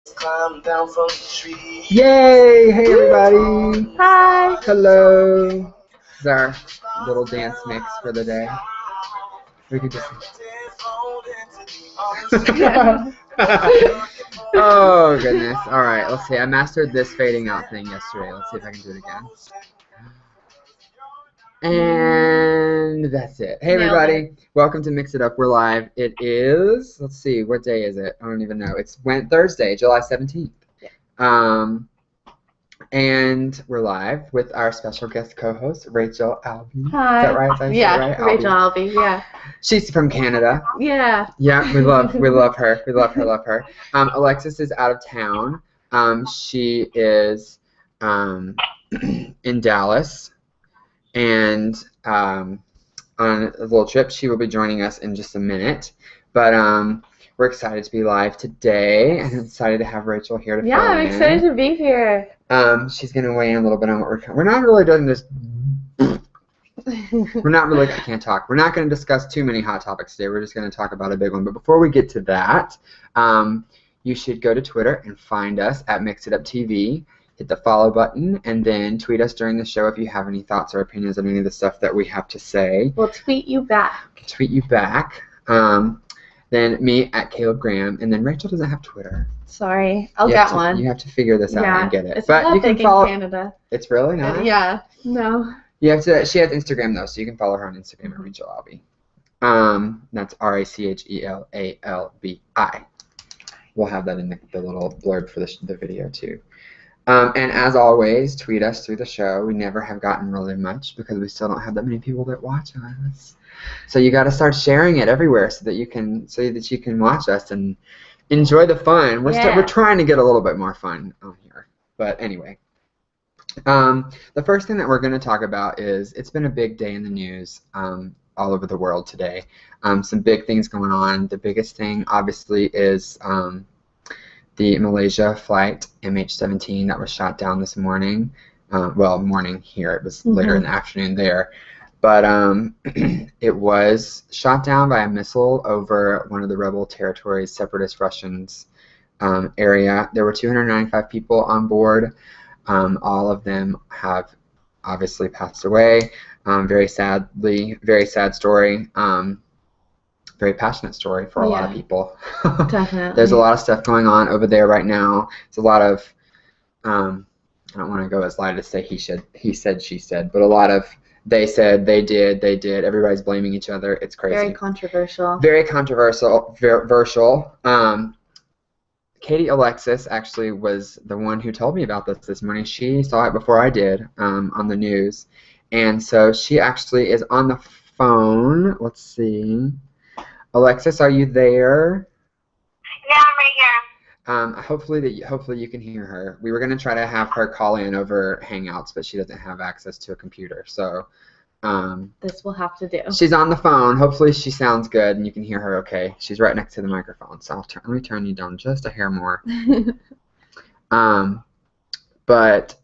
Climb down from the tree. Yay! Hey everybody! Hi! Hello! This is our little dance mix for the day. We could just. Oh goodness! All right, let's see. I mastered this fading out thing yesterday. Let's see if I can do it again. And that's it. Hey everybody! Welcome to Mix It Up. We're live. It is. Let's see. What day is it? I don't even know. It's Thursday, July 17th. And we're live with our special guest co-host, Rachel Albee. Hi. Is that right? Right? Rachel Albee, yeah. She's from Canada. Yeah. Yeah, we love her. We love her. Alexis is out of town. She is in Dallas and on a little trip. She will be joining us in just a minute. But we're excited to be live today, and I'm excited to have Rachel here to fill in. Yeah, I'm excited to be here. She's going to weigh in a little bit on what we're not really doing this. We're not really, I can't talk. We're not going to discuss too many hot topics today. We're just going to talk about a big one. But before we get to that, you should go to Twitter and find us at Mix It Up TV. Hit the follow button, and then tweet us during the show if you have any thoughts or opinions on any of the stuff that we have to say. We'll tweet you back. Then me at Caleb Graham, and then Rachel doesn't have Twitter. Sorry, I'll get one. You have to figure this out and get it. It's but you can follow Canada. It's really not. Yeah, no. You have to. She has Instagram though, so you can follow her on Instagram at Rachel Albee. That's RACHELALBI. We'll have that in the little blurb for the video too. And as always, tweet us through the show. We never have gotten really much because we still don't have that many people that watch us. So you got to start sharing it everywhere so that you can watch us and enjoy the fun. We're trying to get a little bit more fun on here. But anyway, the first thing that we're going to talk about is it's been a big day in the news all over the world today. Some big things going on. The biggest thing, obviously, is the Malaysia flight MH17 that was shot down this morning. Morning here. It was later in the afternoon there. But it was shot down by a missile over one of the rebel territories, separatist Russians area. There were 295 people on board. All of them have obviously passed away. Very sad story. Very passionate story for a lot of people. Definitely. There's a lot of stuff going on over there right now. It's a lot of, I don't want to go as light as say he said, she said, but a lot of they said, they did. Everybody's blaming each other. It's crazy. Very controversial. Katie Alexis actually was the one who told me about this morning. She saw it before I did on the news. And so she actually is on the phone. Let's see. Alexis, are you there? Yeah, I'm right here. Hopefully you can hear her. We were going to try to have her call in over Hangouts, but she doesn't have access to a computer. So this will have to do. She's on the phone. Hopefully she sounds good and you can hear her okay. She's right next to the microphone. So let me turn you down just a hair more. But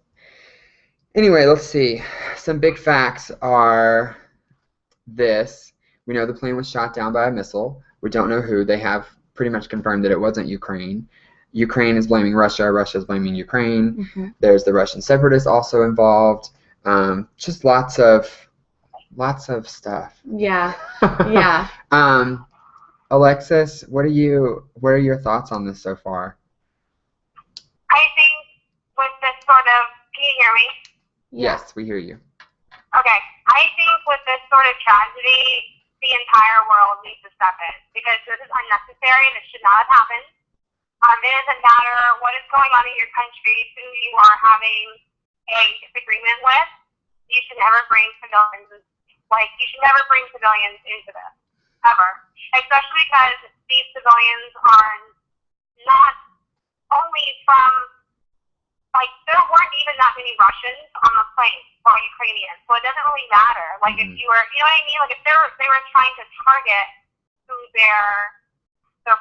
anyway, let's see. Some big facts are this. We know the plane was shot down by a missile. We don't know who. They have pretty much confirmed that it wasn't Ukraine. Ukraine is blaming Russia. Russia is blaming Ukraine. There's the Russian separatists also involved. Just lots of stuff. Yeah. Alexis, what are your thoughts on this so far? I think with this sort of, can you hear me? Yes, we hear you. Okay. I think with this sort of tragedy, the entire world needs to step in because this is unnecessary and it should not have happened. It doesn't matter what is going on in your country, who you are having a disagreement with. You should never bring civilians into this, ever. Especially because these civilians are not only from, there weren't even that many Russians on the plane or Ukrainians, so it doesn't really matter. If you were, you know what I mean? If they were trying to target who they're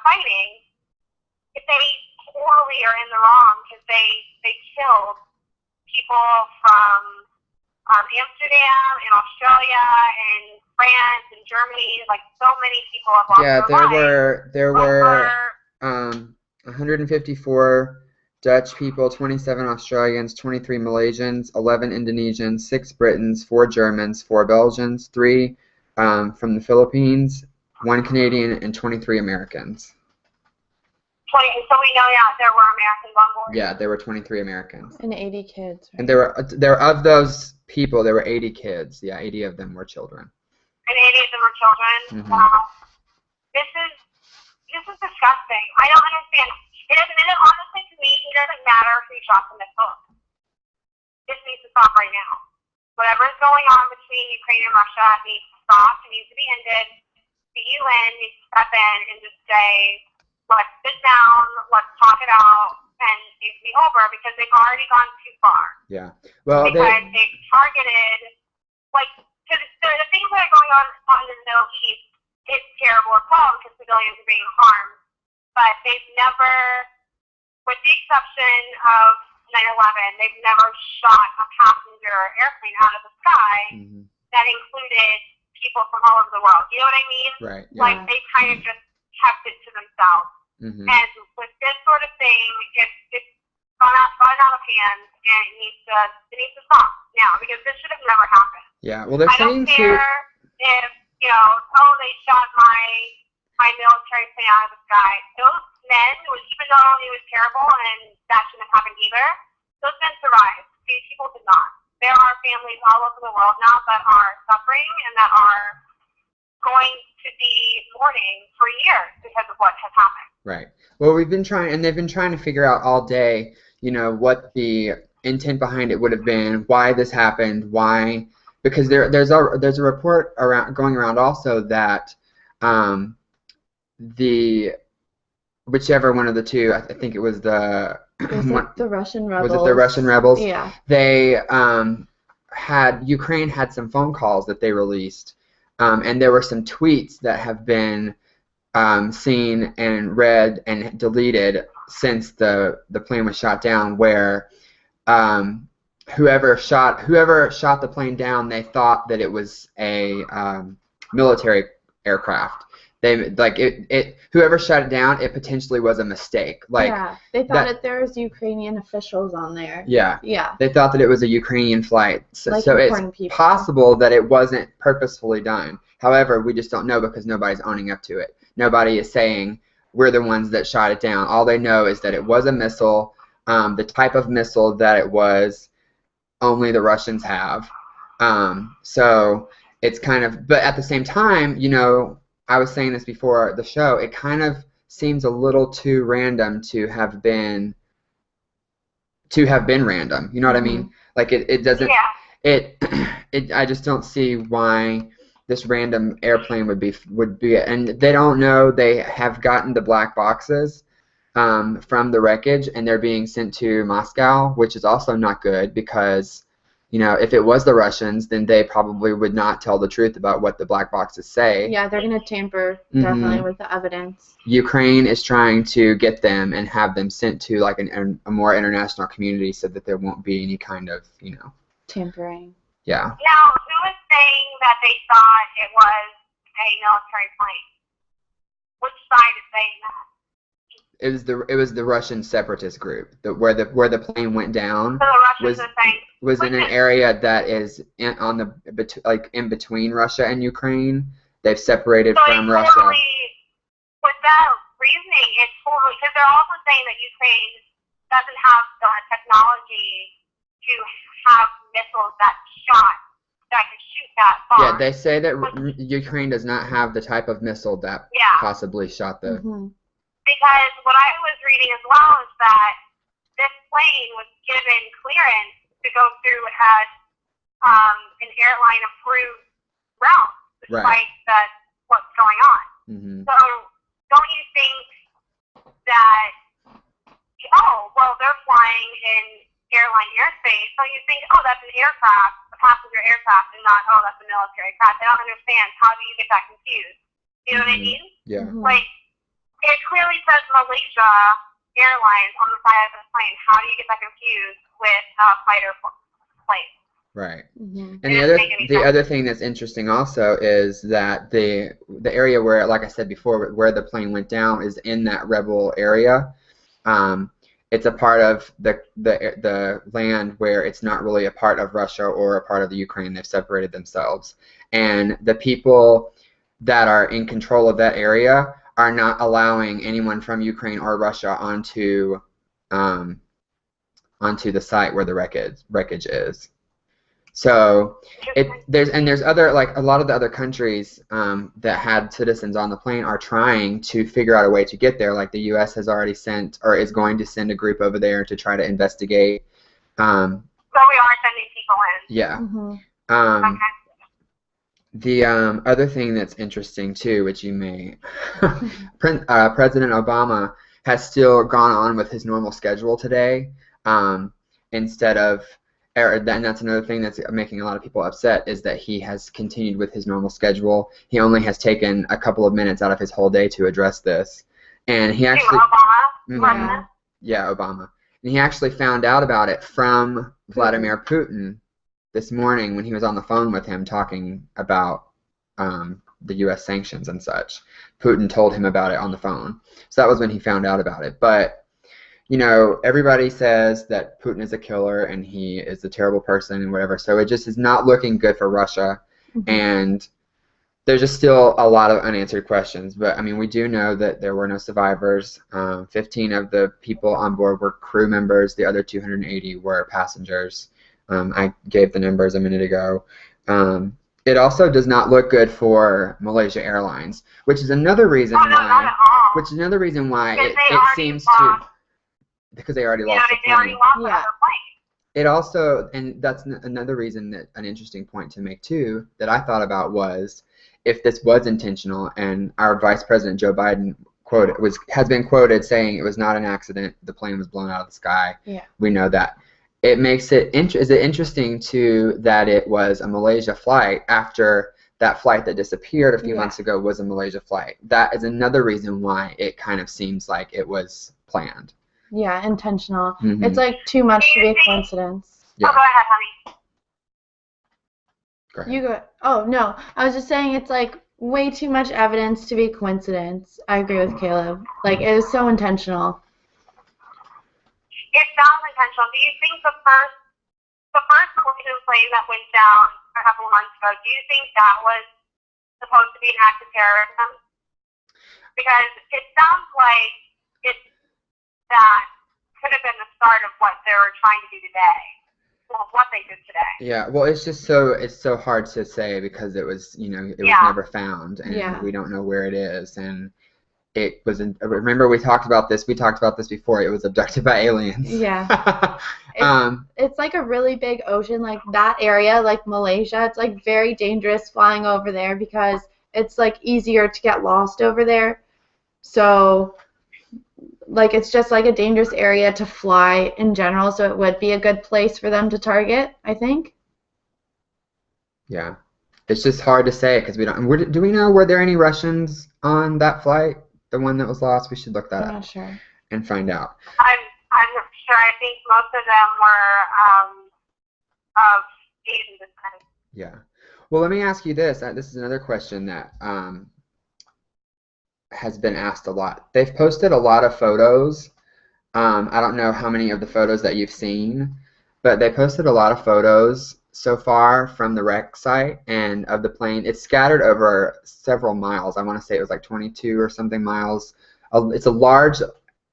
fighting, if they totally are in the wrong because they killed people from Amsterdam and Australia and France and Germany, so many people have lost their lives. There were 154 Dutch people, 27 Australians, 23 Malaysians, 11 Indonesians, 6 Britons, 4 Germans, 4 Belgians, 3 from the Philippines, 1 Canadian, and 23 Americans. So we know, there were Americans on board. Yeah, there were 23 Americans. And 80 kids. Right? And there of those people, there were 80 kids. Yeah, 80 of them were children. And 80 of them were children. Mm-hmm. Wow. This is disgusting. I don't understand. Honestly, to me, it doesn't matter who shot the missile. This needs to stop right now. Whatever is going on between Ukraine and Russia needs to stop. It needs to be ended. The UN needs to step in and just say, let's sit down, let's talk it out, and it needs to be over because they've already gone too far. Yeah. Well, because they've targeted, the things that are going on in the Middle East, it's terrible as well because civilians are being harmed. But they've never, with the exception of 9/11, they've never shot a passenger airplane out of the sky that included people from all over the world. You know what I mean? Right. Yeah. Like, they kind of just kept it to themselves. Mm-hmm. And with this sort of thing, it's gone out of hand, and it needs to stop now because this should have never happened. Yeah. Well, they're saying I don't care if they shot my military plane out of the sky. Those men, even though it was terrible and that shouldn't have happened either, those men survived. These people did not. There are families all over the world now that are suffering and that are going to be mourning for years because of what has happened. Right. Well, they've been trying to figure out all day, what the intent behind it would have been, why this happened, why, because there's a report going around also that whichever one of the two, I think it was the Russian rebels. Was it the Russian rebels? Yeah. They Ukraine had some phone calls that they released, and there were some tweets that have been seen and read and deleted since the plane was shot down, where whoever shot the plane down, they thought that it was a military aircraft. Whoever shot it down, it potentially was a mistake. They thought that there was Ukrainian officials on there. Yeah. Yeah. They thought that it was a Ukrainian flight. So it's possible that it wasn't purposefully done. However, we just don't know because nobody's owning up to it. Nobody is saying we're the ones that shot it down. All they know is that it was a missile. The type of missile that it was, only the Russians have. So it's kind of, but at the same time, I was saying this before the show, it kind of seems a little too random to have been random. You know what I mean? Like it doesn't. Yeah. I just don't see why this random airplane would be. And they don't know. They have gotten the black boxes from the wreckage, and they're being sent to Moscow, which is also not good because. If it was the Russians, then they probably would not tell the truth about what the black boxes say. Yeah, they're going to tamper definitely with the evidence. Ukraine is trying to get them and have them sent to like a more international community so that there won't be any kind of, tampering. Yeah. Now, who is saying that they thought it was a military plane? Which side is saying that? It was the Russian separatist group where the plane went down. So the Russians are saying was in an area that is in between Russia and Ukraine. They've separated from Russia. With that reasoning, it's totally because they're also saying that Ukraine doesn't have the technology to have missiles that can shoot that far. Yeah, they say that Ukraine does not have the type of missile that possibly shot the. Because what I was reading as well is that this plane was given clearance to go through an airline approved route, despite what's going on. So don't you think that they're flying in airline airspace, so you think that's an aircraft, a passenger aircraft, and not that's a military aircraft. I don't understand. How do you get that confused? You know what I mean? Yeah. It clearly says Malaysia Airlines on the side of the plane. How do you get that confused with a fighter plane? Right. And the other thing that's interesting also is that the area where, like I said before, where the plane went down is in that rebel area, It's a part of the land where it's not really a part of Russia or a part of the Ukraine. They've separated themselves, and the people that are in control of that area are not allowing anyone from Ukraine or Russia onto the site where the wreckage is. So there's other, like a lot of the other countries that had citizens on the plane are trying to figure out a way to get there. Like the U.S. has already sent or is going to send a group over there to try to investigate. So we are sending people in. Yeah. Mm-hmm. Okay. The other thing that's interesting too, which you may, President Obama has still gone on with his normal schedule today, instead of, and that's another thing that's making a lot of people upset, is that he has continued with his normal schedule. He only has taken a couple of minutes out of his whole day to address this, and he actually, Obama? yeah, Obama, and he actually found out about it from Vladimir Putin this morning when he was on the phone with him talking about the U.S. sanctions and such. Putin told him about it on the phone. So that was when he found out about it. But, you know, everybody says that Putin is a killer and he is a terrible person and whatever. So it just is not looking good for Russia. Mm-hmm. And there's just still a lot of unanswered questions. But, I mean, we do know that there were no survivors. 15 of the people on board were crew members. The other 280 were passengers. I gave the numbers a minute ago. It also does not look good for Malaysia Airlines, which is another reason Oh, no, not why. at all. Which is another reason why Because it they already seems lost. to, because they already You know, lost the they already plane. lost Yeah. another plane. It also, and that's another reason, that an interesting point to make too, that I thought about was, if this was intentional, and our Vice President Joe Biden has been quoted saying it was not an accident, the plane was blown out of the sky. Yeah. We know that. It makes it interesting too that it was a Malaysia flight after that flight that disappeared a few months ago was a Malaysia flight. That is another reason why it kind of seems like it was planned. Yeah, intentional. Mm-hmm. It's like too much to be a coincidence. Yeah. Oh, go ahead, honey. Go ahead. You go. Oh no, I was just saying it's like way too much evidence to be coincidence. I agree with Caleb. Like it was so intentional. It sounds intentional. Do you think the first Malaysian plane that went down a couple of months ago, do you think that was supposed to be an act of terrorism? Because it sounds like that could have been the start of what they were trying to do today. Well, what they did today. Yeah, well, it's so hard to say because it was never found, and we don't know where it is, and it was. Remember, we talked about this before. It was abducted by aliens. Yeah. It's like a really big ocean, like that area, like Malaysia. It's like very dangerous flying over there because it's like easier to get lost over there. So, like it's just like a dangerous area to fly in general. So it would be a good place for them to target, I think. Yeah, it's just hard to say because we don't. Do we know, were there any Russians on that flight? The one that was lost? We should look that I'm up not sure. and find out. I'm not sure. I think most of them were of Asian descent. Yeah. Well, let me ask you this. This is another question that has been asked a lot. They've posted a lot of photos. I don't know how many of the photos that you've seen, but they posted a lot of photos so far from the wreck site and of the plane. It's scattered over several miles. I want to say it was like 22 or something miles. It's a large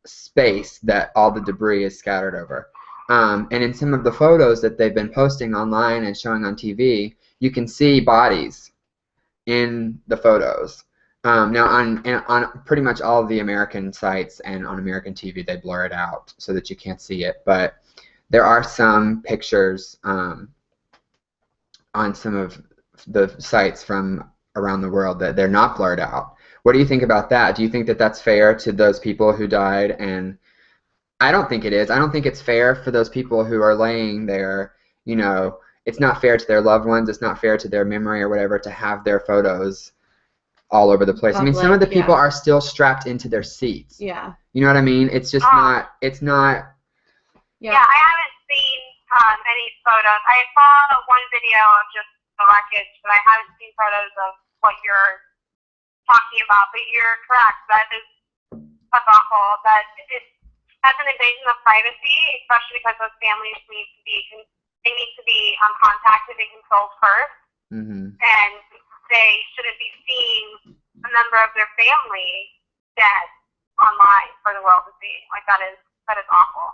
space that all the debris is scattered over. And in some of the photos that they've been posting online and showing on TV, you can see bodies in the photos. Now, on pretty much all of the American sites and on American TV, they blur it out so that you can't see it. But there are some pictures on some of the sites from around the world that they're not blurred out. What do you think about that? Do you think that that's fair to those people who died? And I don't think it is. I don't think it's fair for those people who are laying there. You know, it's not fair to their loved ones. It's not fair to their memory or whatever to have their photos all over the place. I mean, some of the people are still strapped into their seats. Yeah. You know what I mean? It's just not. It's not. Yeah, I haven't seen any photos. I saw one video of just the wreckage, but I haven't seen photos of what you're talking about. But you're correct. That's awful. That That's an invasion of privacy, especially because those families need to be contacted and controlled first, and they shouldn't be seeing a member of their family dead online for the world to see. Like that is awful.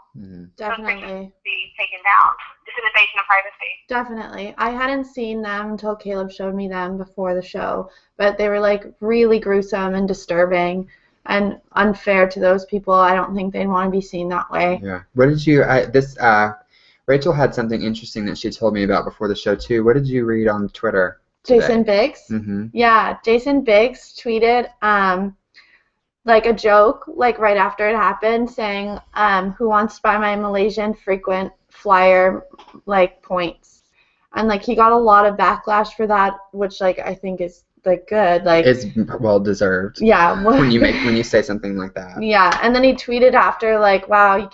Definitely. Those be taken down. It's an invasion of privacy. Definitely. I hadn't seen them until Caleb showed me them before the show, but they were like really gruesome and disturbing and unfair to those people. I don't think they'd want to be seen that way. Yeah. What did you? Rachel had something interesting that she told me about before the show too. What did you read on Twitter today? Jason Biggs? Yeah, Jason Biggs tweeted like a joke, like right after it happened, saying, who wants to buy my Malaysian frequent flyer like points? And like he got a lot of backlash for that, which like I think is like good. Like it's well deserved. Yeah. when you say something like that. Yeah, and then he tweeted after like, wow, you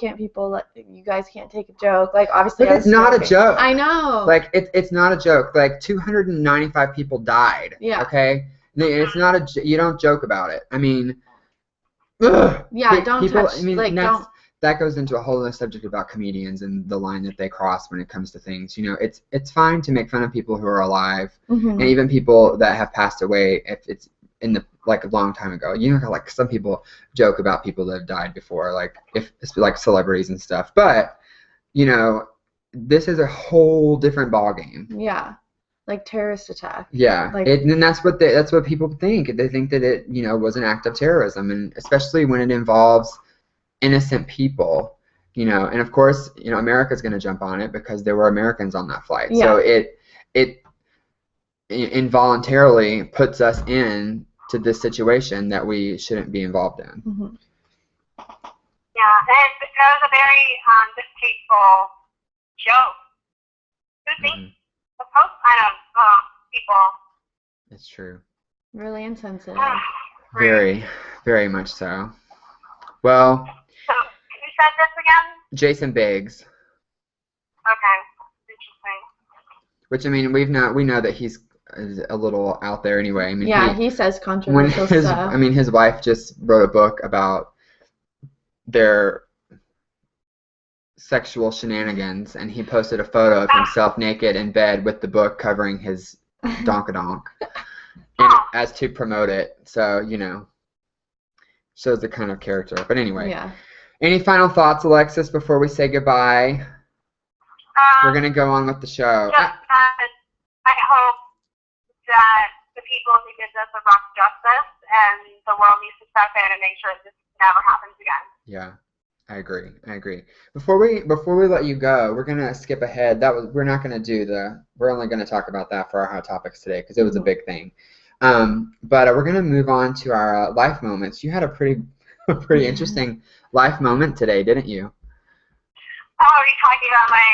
guys can't take a joke. Like obviously but it's not a joke. I know. Like it's not a joke. Like 295 people died. Yeah. Okay. It's not you don't joke about it. I mean. Ugh. Yeah, don't touch. I mean, like, don't. That goes into a whole other subject about comedians and the line that they cross when it comes to things. You know, it's fine to make fun of people who are alive, and even people that have passed away if it's in the like a long time ago. You know, like some people joke about people that have died before, like if it's like celebrities and stuff. But you know, this is a whole different ballgame. Yeah. Like terrorist attack. Yeah, like, and that's what people think. They think that it was an act of terrorism, and especially when it involves innocent people, and of course America's going to jump on it because there were Americans on that flight. Yeah. So it involuntarily puts us in to this situation that we shouldn't be involved in. Yeah, and it was a very distasteful joke. Who thinks? People. It's true. Really insensitive. Very, very much so. Well. So, who said this again? Jason Biggs. Okay, interesting. Which I mean, we know that he's a little out there anyway. I mean, yeah, he says controversial stuff. I mean, his wife just wrote a book about their sexual shenanigans, and he posted a photo of himself naked in bed with the book covering his donkadonk, and as to promote it. So shows the kind of character. But anyway, yeah. Any final thoughts, Alexis, before we say goodbye? We're gonna go on with the show. I hope that the people who did this are brought to justice, and the world needs to step in and make sure this never happens again. Yeah. I agree. Before we let you go, we're gonna skip ahead. We're not gonna do we're only gonna talk about that for our hot topics today because it was a big thing. But we're gonna move on to our life moments. You had a pretty interesting life moment today, didn't you? Oh, are you talking about my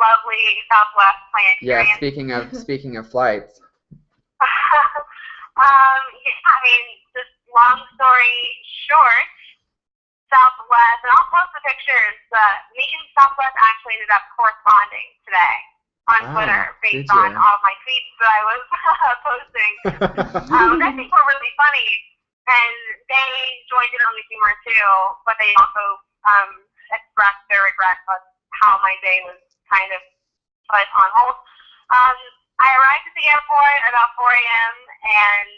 lovely Southwest plane experience? Yeah. Speaking of flights. Yeah, I mean, just long story short. Southwest, and I'll post the pictures. Me and Southwest actually ended up corresponding today on Twitter based on all of my tweets that I was posting. Which I think were really funny, and they joined in on the humor too, but they also expressed their regret on how my day was kind of put on hold. I arrived at the airport at about 4 a.m. and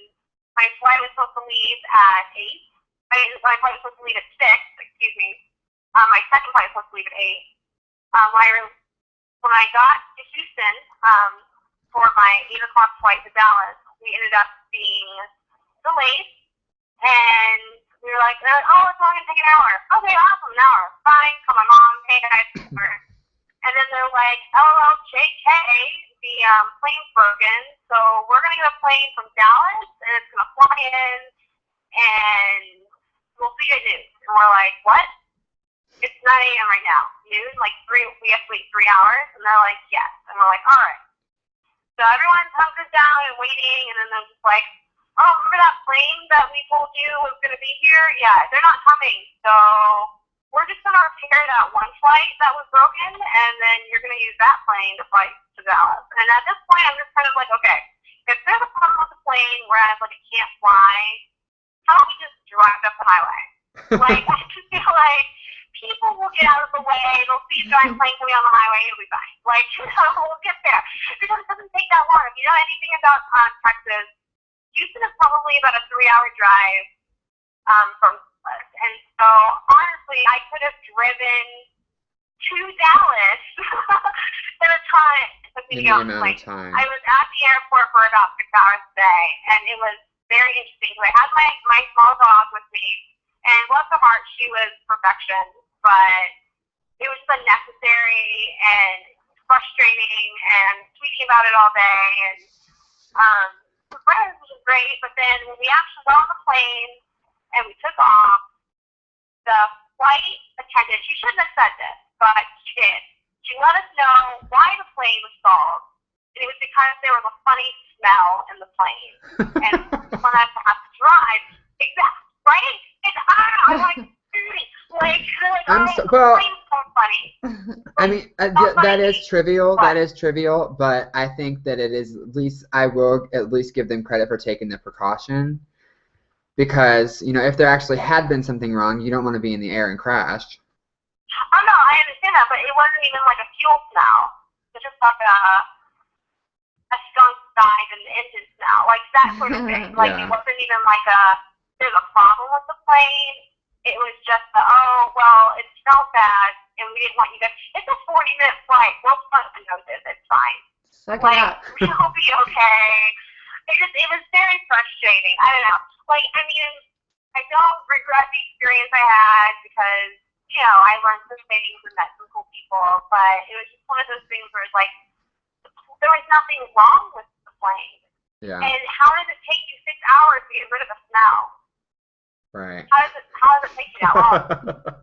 my flight was supposed to leave at 8. My flight was supposed to leave at 6, excuse me. My second flight was supposed to leave at 8. When I got to Houston for my 8 o'clock flight to Dallas, we ended up being delayed. And we were like, oh, it's only going to take an hour. Okay, awesome, an hour. Fine, call my mom. Hey, guys. And then they're like, LOL, JK, the plane's broken. So we're going to get a plane from Dallas, and it's going to fly in, and we'll see you at noon. And we're like, what? It's 9 a.m. right now. Noon? Like we have to wait 3 hours? And they're like, yes. And we're like, all right. So everyone's hunkers down and waiting, and then they're just like, oh, remember that plane that we told you was going to be here? Yeah, they're not coming. So we're just going to repair that one flight that was broken, and then you're going to use that plane to fly to Dallas. And at this point, I'm just kind of like, okay, if there's a problem with the plane whereas like it can't fly, how don't we just drive up the highway? Like, I just feel like people will get out of the way. They'll see a giant plane coming on the highway. It'll be fine. Like, we'll get there. Because it doesn't take that long. If you know anything about Texas, Houston is probably about a 3-hour drive from Dallas. And so, honestly, I could have driven to Dallas in a time. It took me to get on the plane. I was at the airport for about 6 hours a day, and it was very interesting because I had my small dog with me, and bless her heart, she was perfection, but it was just unnecessary and frustrating and tweeting about it all day, and the friends was great, but then when we actually got on the plane and we took off, the flight attendant, she shouldn't have said this, but she did. She let us know why the plane was stalled. And it was because there was a funny smell in the plane. And when I have to drive, exactly, right? And I'm like, well, so funny. I mean, that is trivial. That is trivial, but I think that it is at least, I will at least give them credit for taking the precaution. Because, you know, if there actually had been something wrong, you don't want to be in the air and crash. Oh, no, I understand that, but it wasn't even like a fuel smell. It was just like a skunk died in the engine smell, like that sort of thing. Like, It wasn't even like there's a problem with the plane. It was just it smelled bad, and we didn't want you to. It's a 40-minute flight. We'll fucking know this. It's fine. Suck it up. We'll be okay. It was very frustrating. I don't know. Like, I mean, I don't regret the experience I had because, you know, I learned some things and met some cool people, but it was just one of those things where it's like, there was nothing wrong with the plane. Yeah. And how does it take you 6 hours to get rid of the smell? Right. How does it take you that long?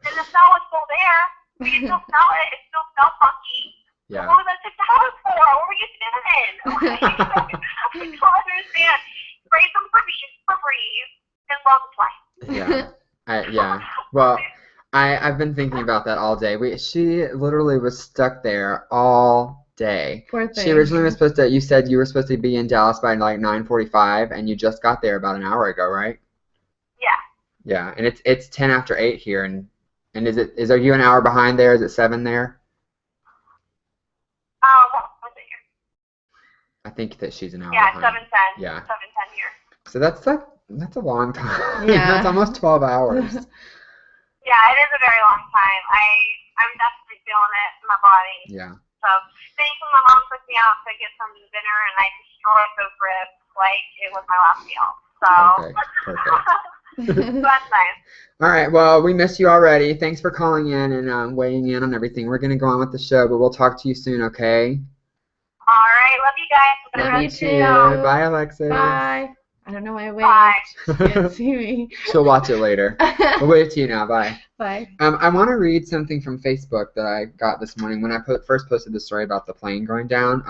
And the smell was still there. You can still smell it. It still smells funky. Yeah. What was that 6 hours for? What were you doing? I don't understand. Spray some Febreze and love the plane. Yeah. Well, I've been thinking about that all day. She literally was stuck there all day. Poor thing. She originally was supposed to. You said you were supposed to be in Dallas by like 9:45, and you just got there about an hour ago, right? Yeah. Yeah, and it's 10 after 8 here, and are you an hour behind there? Is it 7 there? What was it here? I think that she's an hour behind. behind. 7:10. Yeah. 7:10 here. So that's a long time. Yeah. That's almost 12 hours. Yeah, it is a very long time. I'm definitely feeling it in my body. Yeah. So thankfully my mom took me out to get some dinner, and I destroyed those ribs like it was my last meal. So Perfect. so that's nice. All right. Well, we missed you already. Thanks for calling in and weighing in on everything. We're gonna go on with the show, but we'll talk to you soon. Okay. All right. Love you guys. Love you too. Bye, Alexis. Bye. I don't know why I waved. Bye. She can't see me. She'll watch it later. We'll wave to you now. Bye. Bye. I want to read something from Facebook that I got this morning when I first posted the story about the plane going down.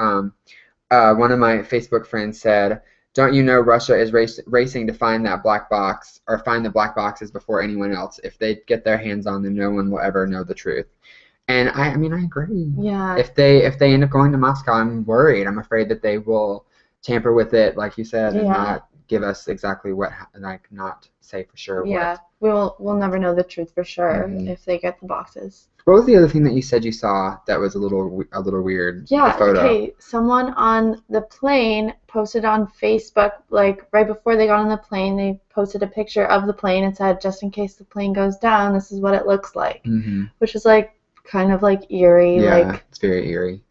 One of my Facebook friends said, "Don't you know Russia is racing to find that black box or find the black boxes before anyone else? If they get their hands on them, no one will ever know the truth." And I mean, I agree. Yeah. If they end up going to Moscow, I'm worried. I'm afraid that they will tamper with it, like you said, and not give us exactly what, like, not say for sure. Yeah, what. we'll never know the truth for sure if they get the boxes. What was the other thing that you said you saw that was a little weird? Yeah. The photo. Okay. Someone on the plane posted on Facebook, like right before they got on the plane, they posted a picture of the plane and said, "Just in case the plane goes down, this is what it looks like," which is like kind of like eerie. Yeah, like, it's very eerie.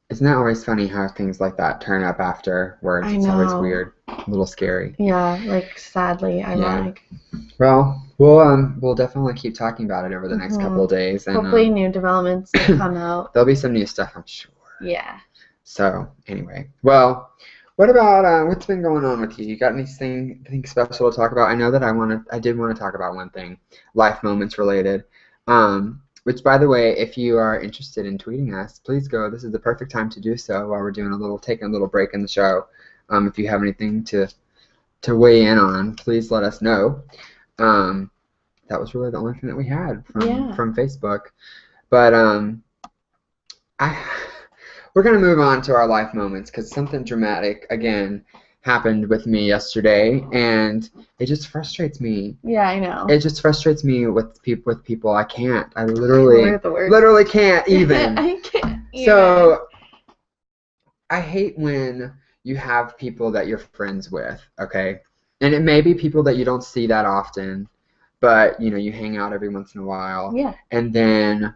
Isn't that always funny how things like that turn up afterwards? I It's always know. weird, a little scary. Yeah, like sadly ironic. Yeah. Well, we'll definitely keep talking about it over the next couple of days, and hopefully new developments will come out. There'll be some new stuff, I'm sure. Yeah. So anyway, well, what about what's been going on with you? You got anything special to talk about? I know that I did want to talk about one thing, life moments related. Which, by the way, if you are interested in tweeting us, please go. This is the perfect time to do so while we're taking a little break in the show. If you have anything to weigh in on, please let us know. That was really the only thing that we had from Facebook. But we're gonna move on to our life moments because something dramatic again happened with me yesterday, and it just frustrates me. Yeah, I know. It just frustrates me with people. I can't. I literally We're the worst. literally can't even. I can't even. So I hate when you have people that you're friends with, okay? And it may be people that you don't see that often, but you know, you hang out every once in a while. Yeah. And then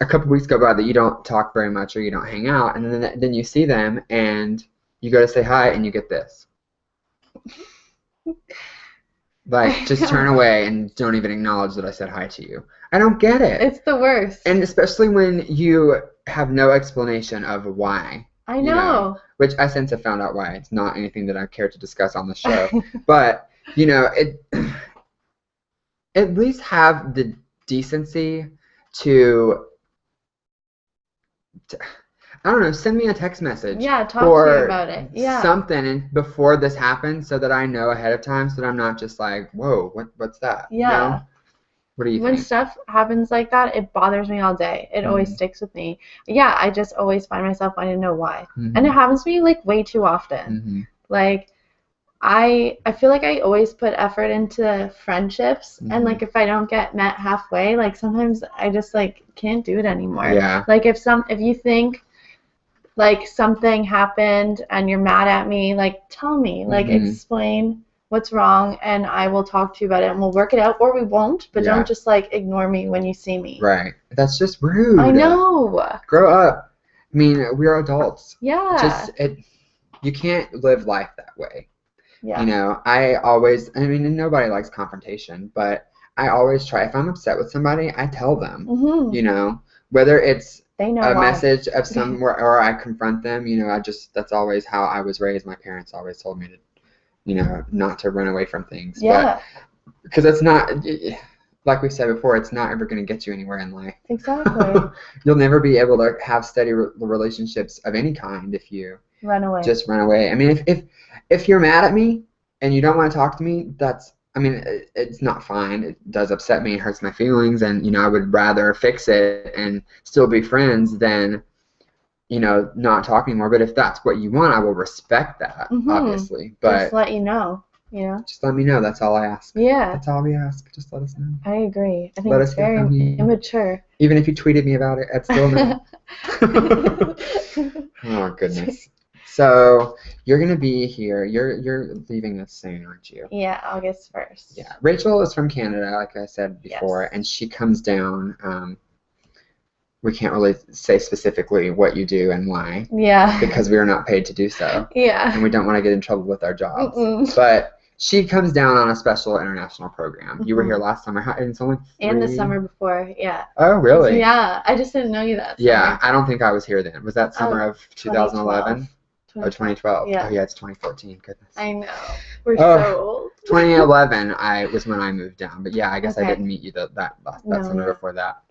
a couple weeks go by that you don't talk very much or you don't hang out, and then you see them and you go to say hi and you get this. Like, just turn away and don't even acknowledge that I said hi to you. I don't get it. It's the worst. And especially when you have no explanation of why. I know. You know, which I since have found out why. It's not anything that I care to discuss on the show. But, you know, at least have the decency to I don't know, send me a text message. Yeah, talk to you about it. Yeah. Something and before this happens so that I know ahead of time so that I'm not just like, whoa, what's that? Yeah. You know? What do you When think? stuff happens like that, it bothers me all day. It always sticks with me. Yeah, I just always find myself wanting to know why. And it happens to me like way too often. Like I feel like I always put effort into friendships and like if I don't get met halfway, like sometimes I just like can't do it anymore. Yeah. Like if you think like something happened and you're mad at me, like tell me, like explain what's wrong and I will talk to you about it and we'll work it out or we won't, but don't just like ignore me when you see me. Right. That's just rude. I know. Grow up. I mean, we're adults. Yeah. You can't live life that way. Yeah. You know, and nobody likes confrontation, but I always try, if I'm upset with somebody, I tell them, you know, whether it's they know a why. message of somewhere or I confront them, you know, that's always how I was raised. My parents always told me to, you know, not to run away from things. Yeah. Because it's not, like we said before, it's not ever going to get you anywhere in life. Exactly. You'll never be able to have steady relationships of any kind if you run away. Just run away. I mean, if you're mad at me and you don't want to talk to me, it's not fine. It does upset me. It hurts my feelings. And, you know, I would rather fix it and still be friends than, you know, not talk anymore. But if that's what you want, I will respect that, obviously. But just let you know, you know? Just let me know. That's all I ask. Yeah. That's all we ask. Just let us know. I agree. I think it's very immature. Even if you tweeted me about it, I'd still know. Oh, goodness. So you're gonna be here. You're leaving us soon, aren't you? Yeah, August 1st. Yeah. Rachel is from Canada, like I said before, yes. and she comes down. We can't really say specifically what you do and why. Yeah. Because we are not paid to do so. Yeah. And we don't want to get in trouble with our jobs. But she comes down on a special international program. You were here last summer. It's only 3... And the summer before, yeah. Oh, really? Yeah. I just didn't know you that summer. Yeah, I don't think I was here then. Was that summer of 2011? 2012. Oh, 2012. Yeah. Oh, yeah, it's 2014. Goodness. I know. We're so old. 2011 was when I moved down. But yeah, I guess I didn't meet you that summer before that.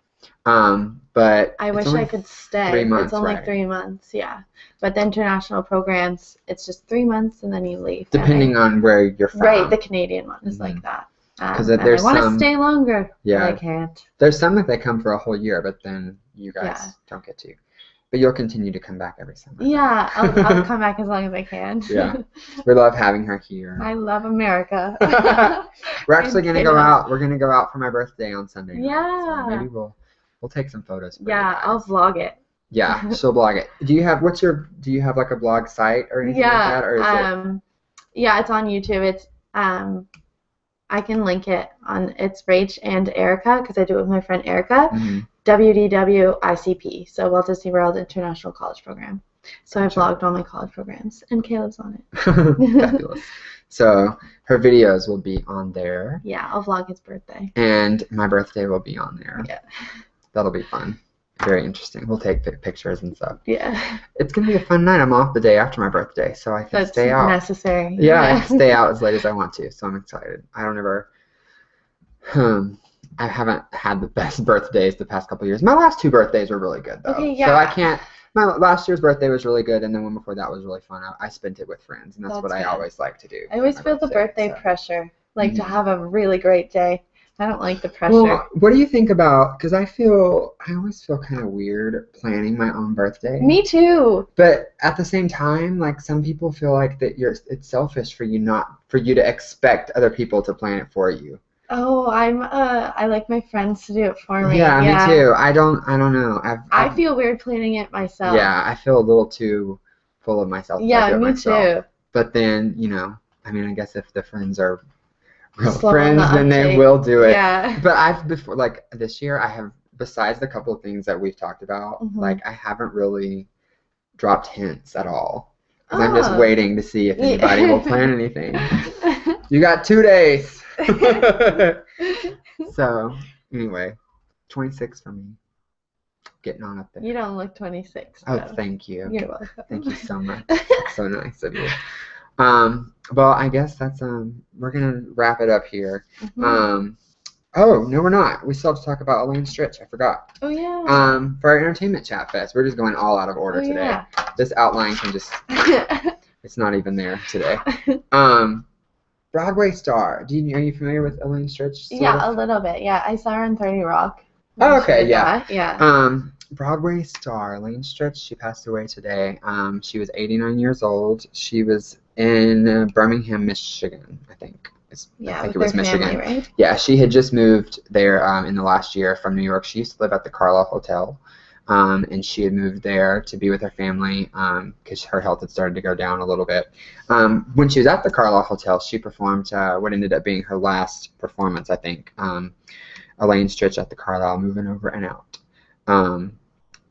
But I wish I could stay. 3 months, it's only 3 months, yeah. But the international programs, it's just 3 months and then you leave. Depending on where you're from. Right, the Canadian one is like that. Because there's I want to stay longer, but I can't. There's some that they come for a whole year, but then you guys don't get to. But you'll continue to come back every summer. Yeah, I'll come back as long as I can. Yeah, we love having her here. I love America. We're actually gonna go out. We're gonna go out for my birthday on Sunday night. Yeah. So maybe we'll take some photos. Yeah, I'll vlog it. Yeah, she'll blog it. Do you have like a blog site or anything like that, or is it? Yeah, it's on YouTube. It's I can link it on. It's Rach and Erica because I do it with my friend Erica. WDWICP, so Walt Disney World International College Program. So I vlogged all my college programs, and Caleb's on it. Fabulous. So her videos will be on there. Yeah, I'll vlog his birthday. And my birthday will be on there. Yeah. That'll be fun. Very interesting. We'll take pictures and stuff. Yeah. It's going to be a fun night. I'm off the day after my birthday, so I can stay out. That's necessary. Yeah, I can stay out as late as I want to, so I'm excited. I haven't had the best birthdays the past couple of years. My last 2 birthdays were really good, though. Okay, yeah. So I can't... My last year's birthday was really good, and then one before that was really fun. I spent it with friends, and that's what I always like to do. I always feel the birthday pressure, like to have a really great day. I don't like the pressure. Well, what do you think about, because I always feel kind of weird planning my own birthday. Me too. But at the same time, like some people feel like that it's selfish for you to expect other people to plan it for you. Oh, I like my friends to do it for me. Yeah, me too. I don't know. I feel weird planning it myself. Yeah, I feel a little too full of myself. Yeah, me too. But then, I mean, I guess if the friends are real Slow friends, then they will do it. Yeah. But before, like this year, I have, besides the couple of things that we've talked about, like I haven't really dropped hints at all. Because I'm just waiting to see if anybody will plan anything. You got 2 days. So, anyway, 26 for me. Getting on up there. You don't look 26. Oh, though. thank you. You're welcome. Thank you so much. That's so nice of you. Well, I guess that's we're gonna wrap it up here. Oh no, we're not. We still have to talk about Elaine Strich. I forgot. Oh yeah. For our entertainment chat fest, we're just going all out of order today. Yeah. This outline can just it's not even there today. Broadway star. Are you familiar with Elaine Strich? Yeah, a little bit. Yeah, I saw her in 30 Rock. Oh, okay, yeah. Yeah. Broadway star Elaine Strich. She passed away today. She was 89 years old. She was in Birmingham, Michigan, I think. Yeah, I think it was Michigan. Family, right? Yeah, she had just moved there in the last year from New York. She used to live at the Carlisle Hotel, and she had moved there to be with her family because her health had started to go down a little bit. When she was at the Carlisle Hotel, she performed what ended up being her last performance, I think. Elaine Strich at the Carlisle, Moving Over and Out.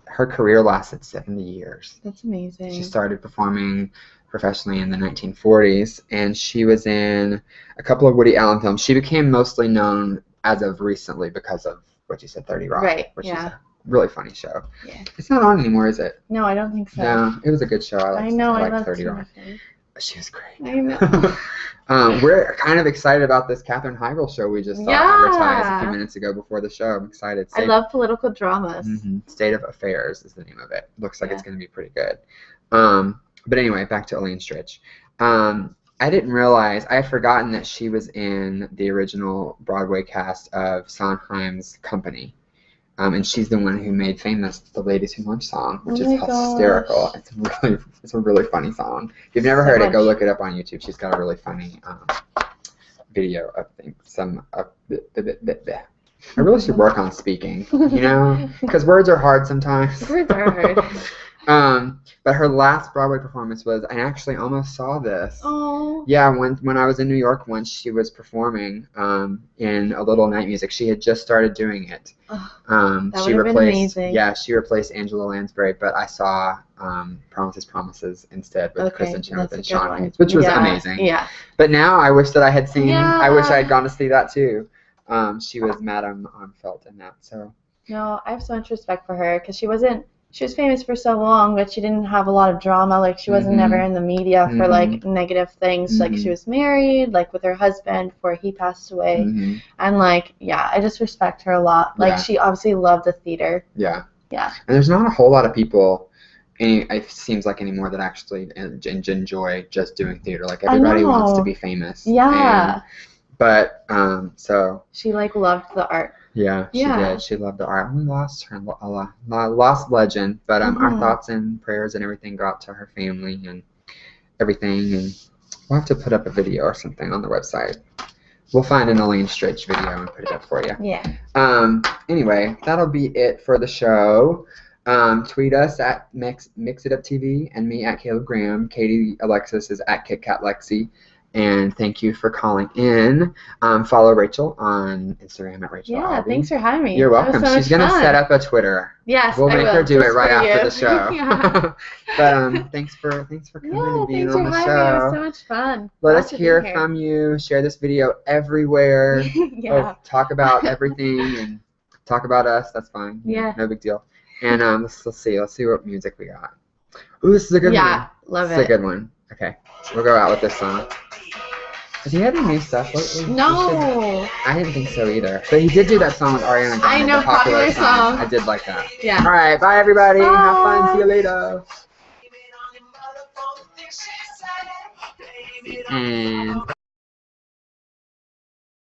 Her career lasted 70 years. That's amazing. She started performing professionally in the 1940s, and she was in a couple of Woody Allen films. She became mostly known as of recently because of what you said, 30 Rock, right, which is a really funny show. Yeah. It's not on anymore, is it? No, I don't think so. No, it was a good show. I liked 30 Tina Rock. Fey. She was great. I know. We're kind of excited about this Katherine Heigl show we just saw advertised a few minutes ago before the show. I'm excited. I love political dramas. State of Affairs is the name of it. Looks like it's going to be pretty good. But anyway, back to Elaine Strich. I didn't realize, I had forgotten that she was in the original Broadway cast of Sondheim's Company. And she's the one who made famous the Ladies Who Lunch song, which is hysterical. Gosh. It's a really funny song. If you've never heard it, go look it up on YouTube. She's got a really funny video of things. I really should work on speaking, because words are hard sometimes. Words are hard. But her last Broadway performance was, I actually almost saw this. Oh. Yeah, when I was in New York once, she was performing in A Little Night Music. She had just started doing it. That would have been amazing. Yeah, she replaced Angela Lansbury, but I saw Promises instead with Kristen Chenoweth and Sean Hayes, which was amazing. Yeah. But now I wish that I had seen. Yeah. I wish I had gone to see that too. She was Madame Armfeldt in that. So. No, I have so much respect for her because she was famous for so long, but she didn't have a lot of drama. Like, she wasn't never in the media for, like, negative things. Like, she was married, like, with her husband before he passed away. And, like, yeah, I just respect her a lot. Like, she obviously loved the theater. Yeah. Yeah. And there's not a whole lot of people, it seems like anymore, that actually enjoy just doing theater. Like, everybody wants to be famous. Yeah. But, so. She, like, loved the art. Yeah, she did. She loved the art. We lost her, lost legend, but our thoughts and prayers and everything go out to her family and everything. And we'll have to put up a video or something on the website. We'll find an Elaine Strich video and put it up for you. Yeah. Anyway, that'll be it for the show. Tweet us at Mix It Up TV and me at Caleb Graham. Katie Alexis is at KitKatLexi. And thank you for calling in. Follow Rachel on Instagram at Rachel. Yeah, thanks for having me. You're welcome. She's going to set up a Twitter. Yes, we'll make her do it right after the show. Yeah. But thanks for coming and being on the show. It was so much fun. Let us hear from you. Share this video everywhere. Yeah. Talk about everything and talk about us. That's fine. Yeah. No big deal. And let's see what music we got. Ooh, this is a good one. Yeah, love it. This is a good one. Okay, we'll go out with this song. Has he had any new stuff lately? No. I didn't think so either. But he did do that song with Ariana Grande. I know, popular song. I did like that. Yeah. All right, bye everybody. Bye. Have fun. See you later. And